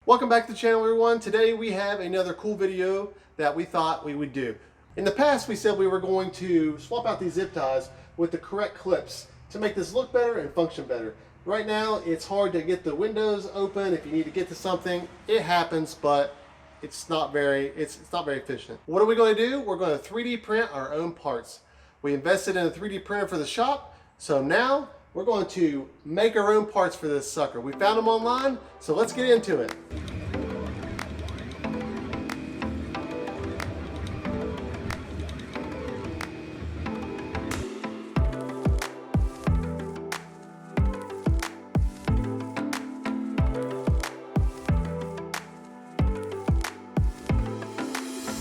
Welcome back to the channel, everyone. Today we have another cool video that we thought we would do. In the past we said we were going to swap out these zip ties with the correct clips to make this look better and function better. Right now it's hard to get the windows open. If you need to get to something, it happens, but it's not very efficient. What are we going to do? We're going to 3D print our own parts. We invested in a 3D printer for the shop, so now we're going to make our own parts for this sucker. We found them online, so let's get into it.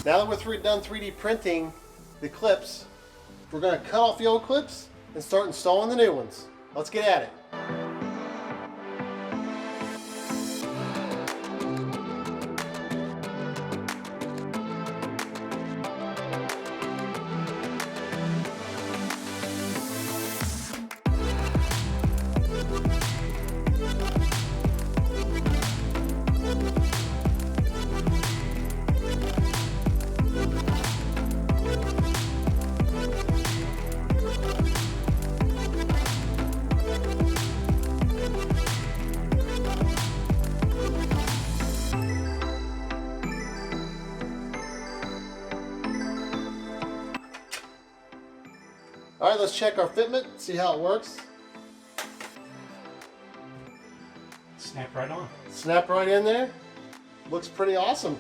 Now that we're done 3D printing the clips, we're going to cut off the old clips and start installing the new ones. Let's get at it. All right, let's check our fitment, see how it works. Snap right on. Snap right in there. Looks pretty awesome.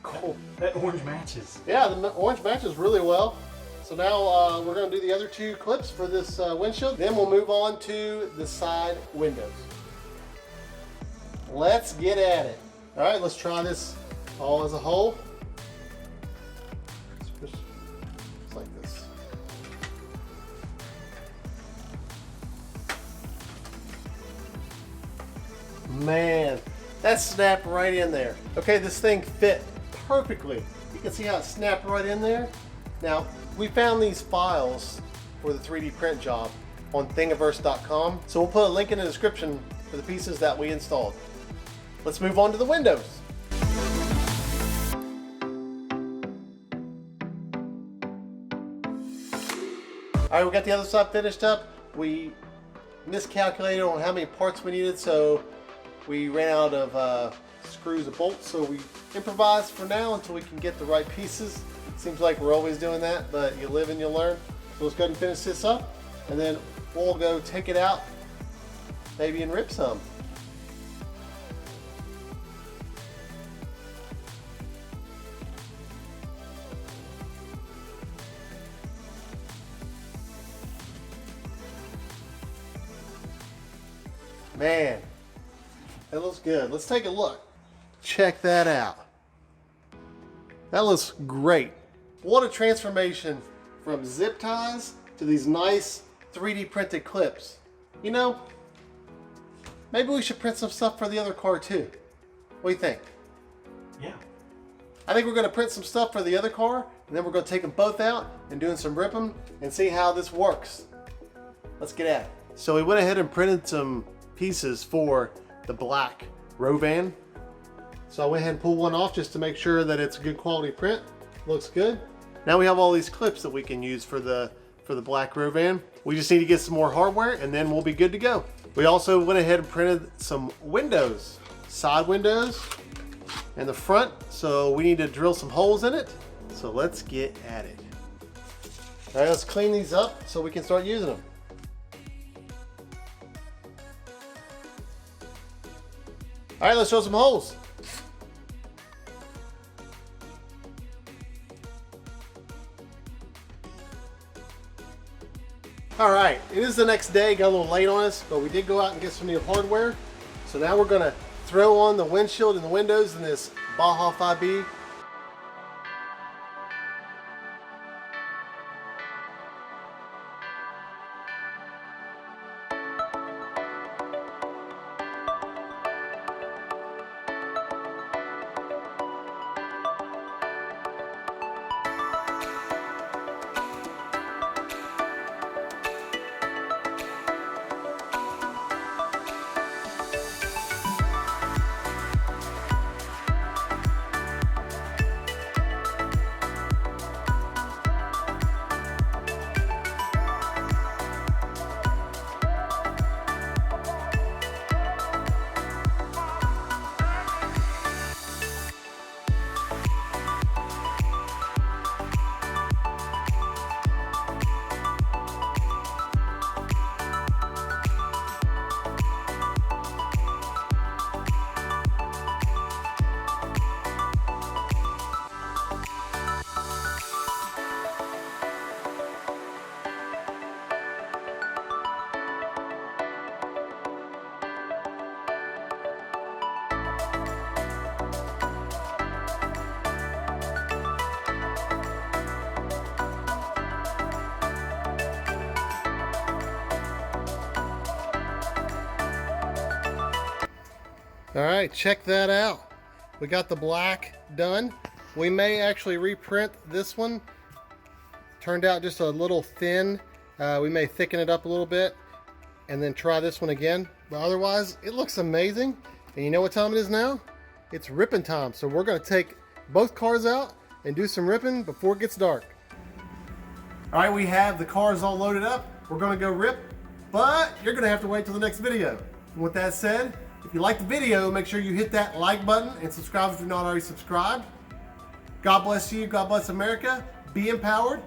Cool. That orange matches. Yeah, the orange matches really well. So now we're going to do the other two clips for this windshield. Then we'll move on to the side windows. Let's get at it. All right, let's try this all as a whole. Just like this. Man, that snapped right in there. Okay, this thing fit perfectly. You can see how it snapped right in there. Now, we found these files for the 3D print job on thingiverse.com, so we'll put a link in the description for the pieces that we installed. Let's move on to the windows. All right, we got the other side finished up. We miscalculated on how many parts we needed, so we ran out of screws and bolts, so we improvised for now until we can get the right pieces. Seems like we're always doing that, but you live and you learn. So let's go ahead and finish this up, and then we'll go take it out, maybe, and rip some. Man, that looks good. Let's take a look. Check that out. That looks great. What a transformation from zip ties to these nice 3D printed clips. You know, maybe we should print some stuff for the other car too. What do you think? Yeah. I think we're going to print some stuff for the other car, and then we're going to take them both out and doing some ripping and see how this works. Let's get at it. So we went ahead and printed some pieces for the black Rovan. So I went ahead and pulled one off just to make sure that it's a good quality print. Looks good. Now we have all these clips that we can use for the black Rovan. We just need to get some more hardware and then we'll be good to go. We also went ahead and printed some windows, side windows and the front. So we need to drill some holes in it. So let's get at it. All right, let's clean these up so we can start using them. All right, let's drill some holes. All right, it is the next day, got a little late on us, but we did go out and get some new hardware. So now we're gonna throw on the windshield and the windows in this Baja 5B. All right, check that out. We got the black done. We may actually reprint this one. Turned out just a little thin. We may thicken it up a little bit and then try this one again. But otherwise, it looks amazing. And you know what time it is now? It's ripping time. So we're gonna take both cars out and do some ripping before it gets dark. All right, we have the cars all loaded up. We're gonna go rip, but you're gonna have to wait till the next video. And with that said, if you like the video, make sure you hit that like button and subscribe if you're not already subscribed. God bless you, God bless America. Be empowered.